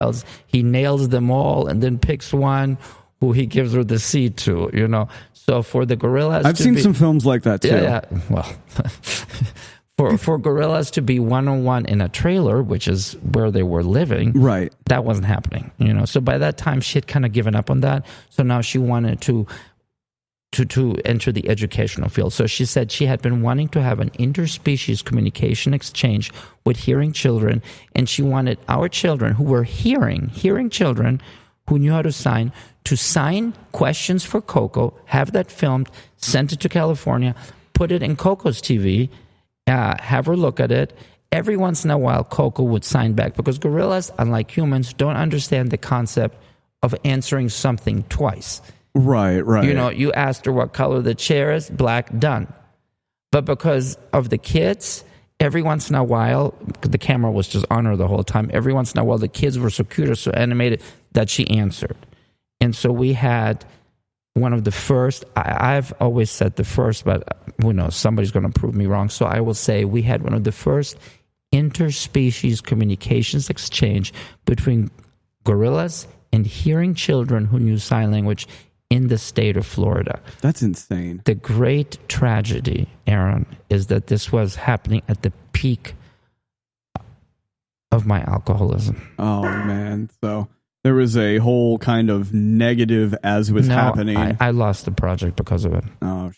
else. He nails them all and then picks one who he gives her the seed to, So for the gorillas, I've seen some films like that too. Yeah. Well, for gorillas to be one-on-one in a trailer, which is where they were living, right? That wasn't happening, So by that time, she had kind of given up on that. So now she wanted to enter the educational field. So she said she had been wanting to have an interspecies communication exchange with hearing children, and she wanted our children who were hearing children who knew how to sign questions for Coco, have that filmed, sent it to California, put it in Coco's TV, have her look at it. Every once in a while, Coco would sign back because gorillas, unlike humans, don't understand the concept of answering something twice. Right. You asked her what color the chair is, black, done. But because of the kids, every once in a while, the camera was just on her the whole time, every once in a while the kids were so cute or so animated that she answered. And so we had one of the first, I've always said the first, but who knows, somebody's going to prove me wrong. So I will say we had one of the first interspecies communications exchange between gorillas and hearing children who knew sign language in the state of Florida. That's insane. The great tragedy, Aaron, is that this was happening at the peak of my alcoholism. Oh, man. So there was a whole kind of negative as it was happening. I lost the project because of it. Oh,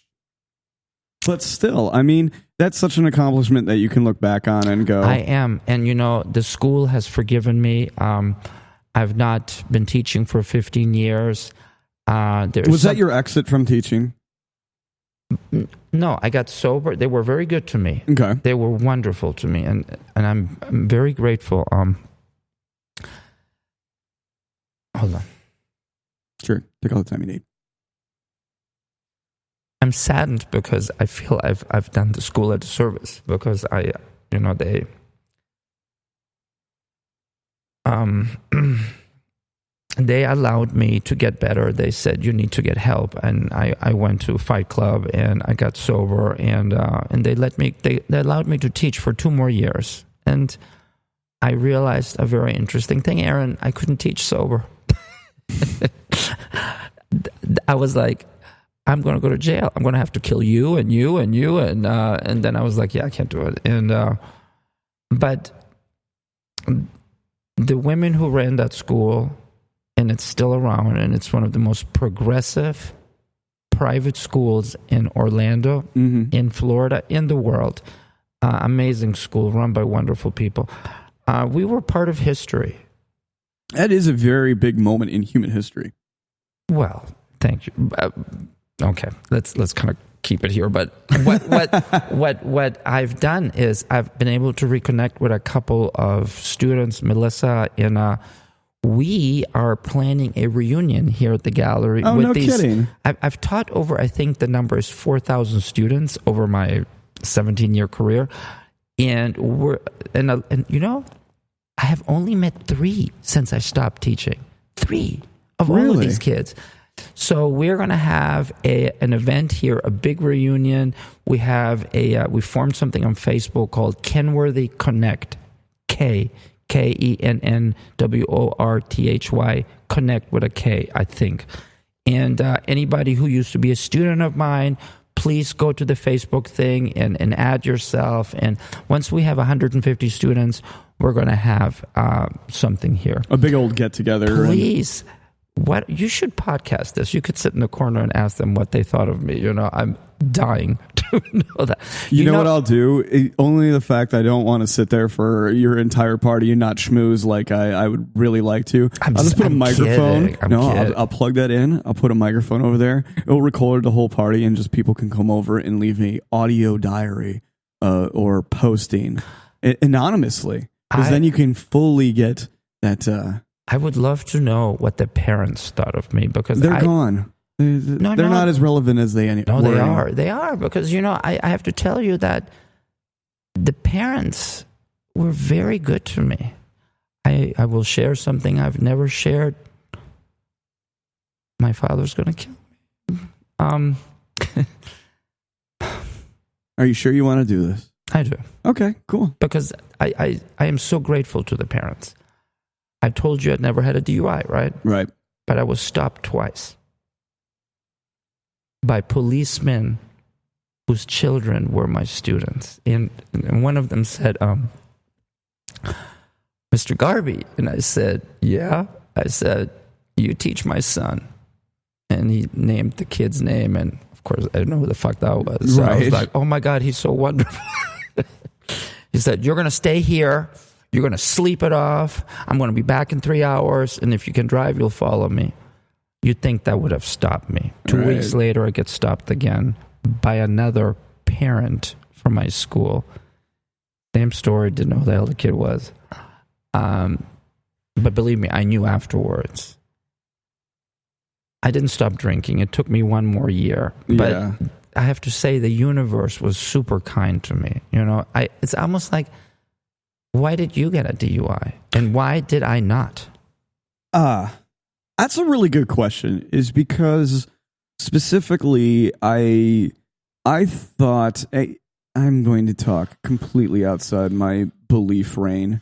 but still, I mean, that's such an accomplishment that you can look back on and go. I am. And, the school has forgiven me. I've not been teaching for 15 years. Was that your exit from teaching? No, I got sober. They were very good to me. Okay. They were wonderful to me, and I'm very grateful. Hold on. Sure. Take all the time you need. I'm saddened because I feel I've done the school a disservice because they allowed me to get better. They said, you need to get help. And I went to Fight Club and I got sober and they allowed me to teach for 2 more years. And I realized a very interesting thing, Aaron. I couldn't teach sober. I was like, I'm going to go to jail. I'm going to have to kill you and you and you. And then I was like, yeah, I can't do it. And, but the women who ran that school, and it's still around, and it's one of the most progressive private schools in Orlando, in Florida, in the world. Amazing school run by wonderful people. We were part of history. That is a very big moment in human history. Well, thank you. Okay, let's kind of keep it here. But what I've done is I've been able to reconnect with a couple of students, Melissa, and we are planning a reunion here at the gallery. Oh, no kidding. I've taught over, I think the number is 4,000 students over my 17-year career. And I have only met 3 since I stopped teaching. 3 of all of these kids. So we're going to have an event here, a big reunion. We have we formed something on Facebook called Kenworthy Connect. KENNWORTHY, Connect with a K, I think. And anybody who used to be a student of mine, please go to the Facebook thing and add yourself. And once we have 150 students, we're going to have something here. A big old get-together. Please. What you should podcast this. You could sit in the corner and ask them what they thought of me. I'm dying to know that. You know what I'll do? Only the fact I don't want to sit there for your entire party and not schmooze like I would really like to. I'll just put a microphone. I'll plug that in. I'll put a microphone over there. It'll record the whole party and just people can come over and leave me audio diary or posting anonymously. Because then you can fully get that... I would love to know what the parents thought of me because they're gone. They're not as relevant as they were. No, they are. They are because, I have to tell you that the parents were very good to me. I will share something I've never shared. My father's going to kill me. Are you sure you want to do this? I do. Okay, cool. Because I am so grateful to the parents. I told you I'd never had a DUI, right? Right. But I was stopped twice by policemen whose children were my students. And one of them said, Mr. Garbe. And I said, yeah. I said, you teach my son. And he named the kid's name. And of course, I didn't know who the fuck that was. So I was like, oh my God, he's so wonderful. He said, you're going to stay here. You're going to sleep it off. I'm going to be back in 3 hours. And if you can drive, you'll follow me. You'd think that would have stopped me. 2 weeks later, I get stopped again by another parent from my school. Same story, didn't know who the hell the kid was. But believe me, I knew afterwards. I didn't stop drinking. It took me 1 more year. But I have to say the universe was super kind to me. You know, it's almost like, why did you get a DUI? And why did I not? That's a really good question. Is because specifically, I thought I'm going to talk completely outside my belief reign,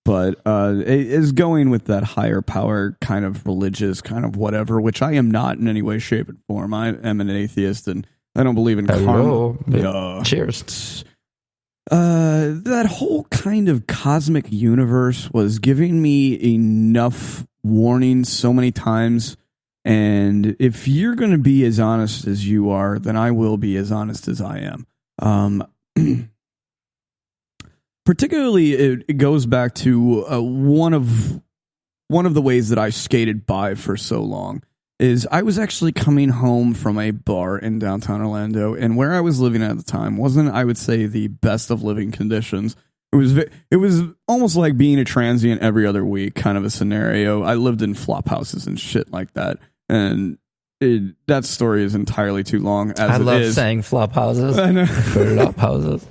but it is going with that higher power kind of religious kind of whatever, which I am not in any way, shape, and form. I am an atheist, and I don't believe in karma. Cheers. That whole kind of cosmic universe was giving me enough warnings so many times. And if you're going to be as honest as you are, then I will be as honest as I am. Particularly, it goes back to one of the ways that I skated by for so long. Is I was actually coming home from a bar in downtown Orlando, and where I was living at the time wasn't, I would say, the best of living conditions. It was almost like being a transient every other week kind of a scenario. I lived in flop houses and shit like that, and that story is entirely too long. I love saying flop houses. I know. Flop houses.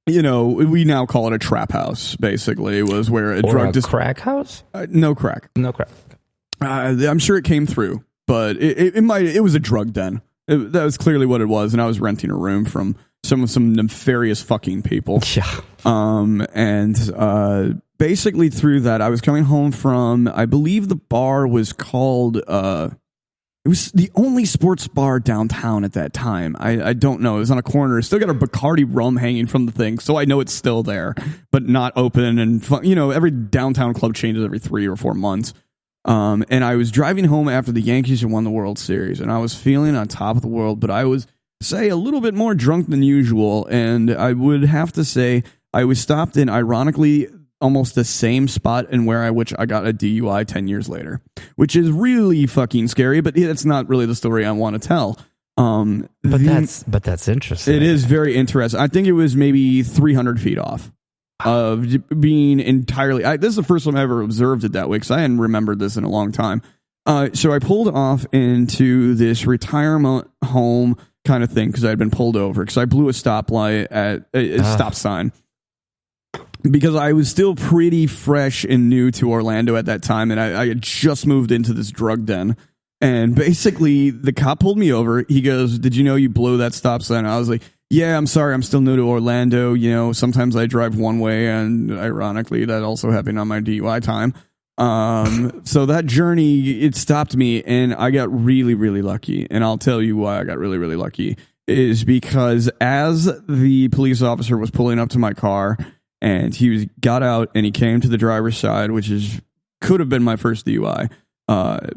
You know, we now call it a trap house. Basically, it was where a crack house. No crack. No crack. I'm sure it came through. But it was a drug den. That was clearly what it was, and I was renting a room from some nefarious fucking people. Yeah. And basically through that, I was coming home from, I believe the bar was called, it was the only sports bar downtown at that time. I don't know. It was on a corner. It still got a Bacardi rum hanging from the thing, so I know it's still there, but not open. And you know, every downtown club changes every 3 or 4 months. And I was driving home after the Yankees had won the World Series, and I was feeling on top of the world, but I was, say, a little bit more drunk than usual, and I would have to say I was stopped in, ironically, almost the same spot in which I got a DUI 10 years later, which is really fucking scary, but that's not really the story I want to tell. But that's interesting. It is very interesting. I think it was maybe 300 feet off of being entirely, this is the first time I ever observed it that way, because I hadn't remembered this in a long time. So I pulled off into this retirement home kind of thing, because I had been pulled over, because I blew a stoplight at a stop sign, because I was still pretty fresh and new to Orlando at that time, and I had just moved into this drug den. And basically, the cop pulled me over. He goes, "Did you know you blew that stop sign?" I was like, "Yeah, I'm sorry. I'm still new to Orlando. You know, sometimes I drive one way, and ironically, that also happened on my DUI time." So that journey, it stopped me, and I got really, really lucky. And I'll tell you why I got really, really lucky is because as the police officer was pulling up to my car, and he got out and he came to the driver's side, which could have been my first DUI.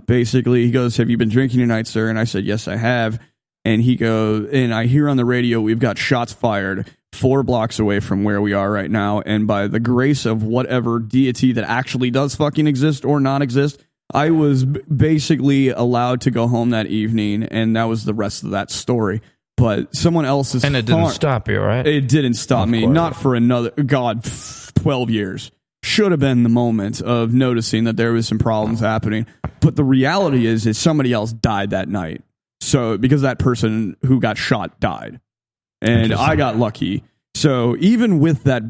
Basically, he goes, "Have you been drinking tonight, sir?" And I said, "Yes, I have." And he goes, and I hear on the radio, "We've got shots fired 4 blocks away from where we are right now. And by the grace of whatever deity that actually does fucking exist or not exist, I was basically allowed to go home that evening. And that was the rest of that story. But someone else's And it didn't stop you, right? It didn't stop me. Not for another, 12 years. Should have been the moment of noticing that there was some problems happening. But the reality is somebody else died that night. So, because that person who got shot died. And I got lucky. So, even with that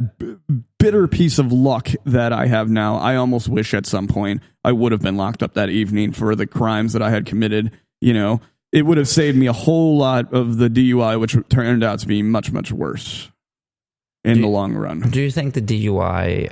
bitter piece of luck that I have now, I almost wish at some point I would have been locked up that evening for the crimes that I had committed. You know, it would have saved me a whole lot of the DUI, which turned out to be much, much worse in the long run. Do you think the DUI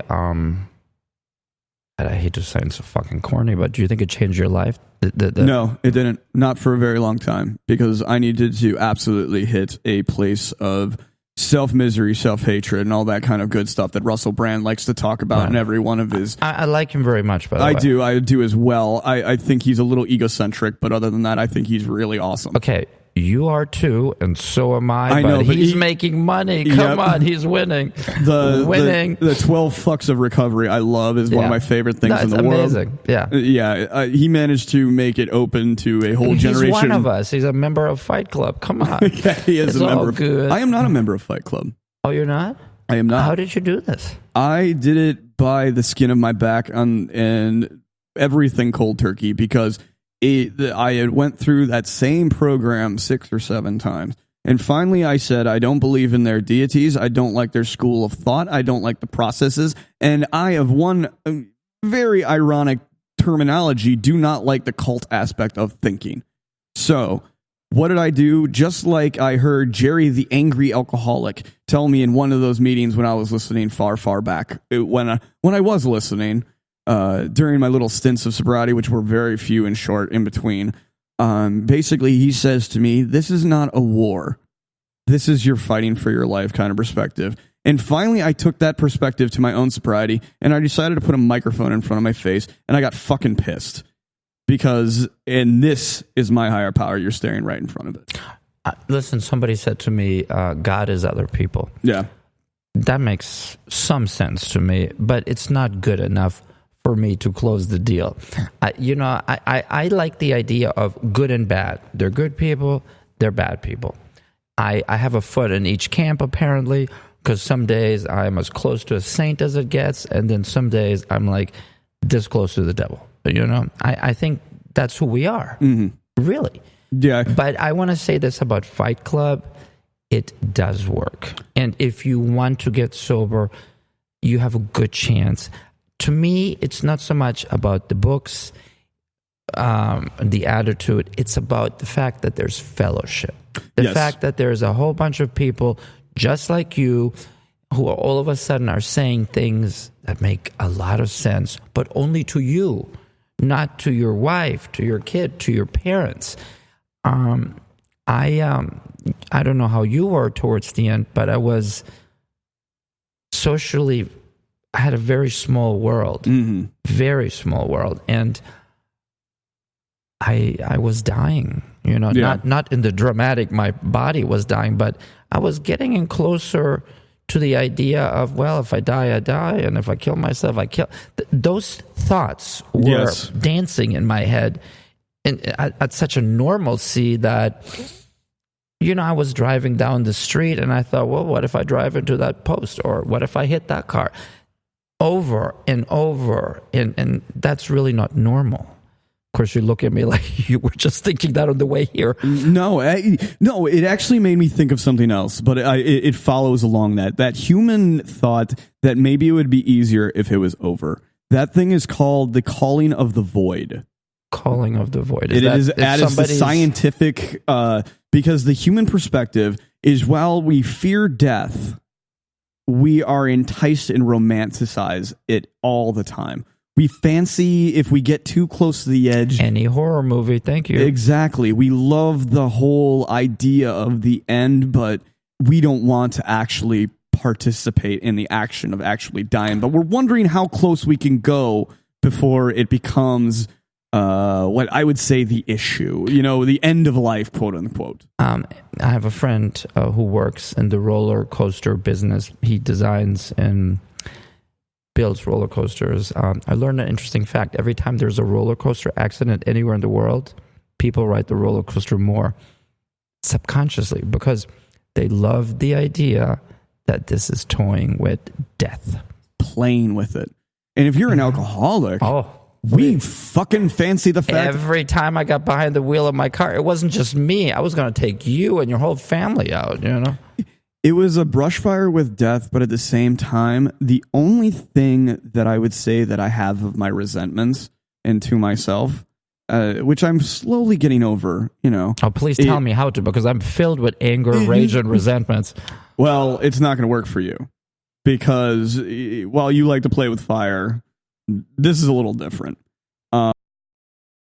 I hate to sound so fucking corny, but do you think it changed your life? No, it didn't. Not for a very long time, because I needed to absolutely hit a place of self-misery, self-hatred, and all that kind of good stuff that Russell Brand likes to talk about in every one of his... I like him very much, by the way. I do as well. I think he's a little egocentric, but other than that, I think he's really awesome. Okay, you are too, and so am I, but he's making money. Come on, he's winning. The 12 fucks of recovery, I love, is one of my favorite things in the world. Amazing. Yeah. Yeah, he managed to make it open to a whole generation. He's one of us. He's a member of Fight Club. Come on. Yeah, he is a member of... Good. I am not a member of Fight Club. Oh, you're not? I am not. How did you do this? I did it by the skin of my back and everything cold turkey, because I had went through that same program 6 or 7 times. And finally I said, I don't believe in their deities. I don't like their school of thought. I don't like the processes. And I have one very ironic terminology, do not like the cult aspect of thinking. So what did I do? Just like I heard Jerry the Angry Alcoholic tell me in one of those meetings when I was listening far, far back, when I was listening, during my little stints of sobriety, which were very few and short in between, basically he says to me, this is not a war. This is your fighting for your life kind of perspective. And finally I took that perspective to my own sobriety, and I decided to put a microphone in front of my face, and I got fucking pissed. Because, and this is my higher power, you're staring right in front of it. Listen, somebody said to me, God is other people. Yeah. That makes some sense to me, but it's not good enough for me to close the deal. I like the idea of good and bad. They're good people, they're bad people. I have a foot in each camp, apparently, because some days I'm as close to a saint as it gets, and then some days I'm like this close to the devil. I think that's who we are, really. Yeah. But I want to say this about Fight Club. It does work. And if you want to get sober, you have a good chance. To me, it's not so much about the books, the attitude. It's about the fact that there's fellowship. The fact that there's a whole bunch of people just like you who are all of a sudden are saying things that make a lot of sense, but only to you. Not to your wife, to your kid, to your parents. I don't know how you were towards the end, but I was socially, I had a very small world, very small world, and I was dying. Not in the dramatic, my body was dying, but I was getting in closer to the idea of, well, if I die, I die, and if I kill myself, I kill. Those thoughts were dancing in my head at such a normalcy that, I was driving down the street and I thought, well, what if I drive into that post? Or what if I hit that car? Over and over, and that's really not normal. Of course, you look at me like you were just thinking that on the way here. No, it actually made me think of something else, but it follows along that human thought that maybe it would be easier if it was over. That thing is called the calling of the void. Calling of the void. That is the scientific, because the human perspective is, while we fear death, we are enticed and romanticize it all the time. We fancy if we get too close to the edge. Any horror movie, thank you. Exactly. We love the whole idea of the end, but we don't want to actually participate in the action of actually dying. But we're wondering how close we can go before it becomes what I would say the issue, the end of life, quote unquote. I have a friend who works in the roller coaster business. He designs and builds roller coasters. I learned an interesting fact. Every time there's a roller coaster accident anywhere in the world, people ride the roller coaster more subconsciously because they love the idea that this is toying with death. Playing with it. And if you're an alcoholic, we fucking fancy the fact. Every time I got behind the wheel of my car, it wasn't just me. I was going to take you and your whole family out, It was a brush fire with death, but at the same time, the only thing that I would say that I have of my resentments and to myself, which I'm slowly getting over, Oh, please tell me how to, because I'm filled with anger, rage, and resentments. Well, it's not going to work for you because while you like to play with fire, this is a little different.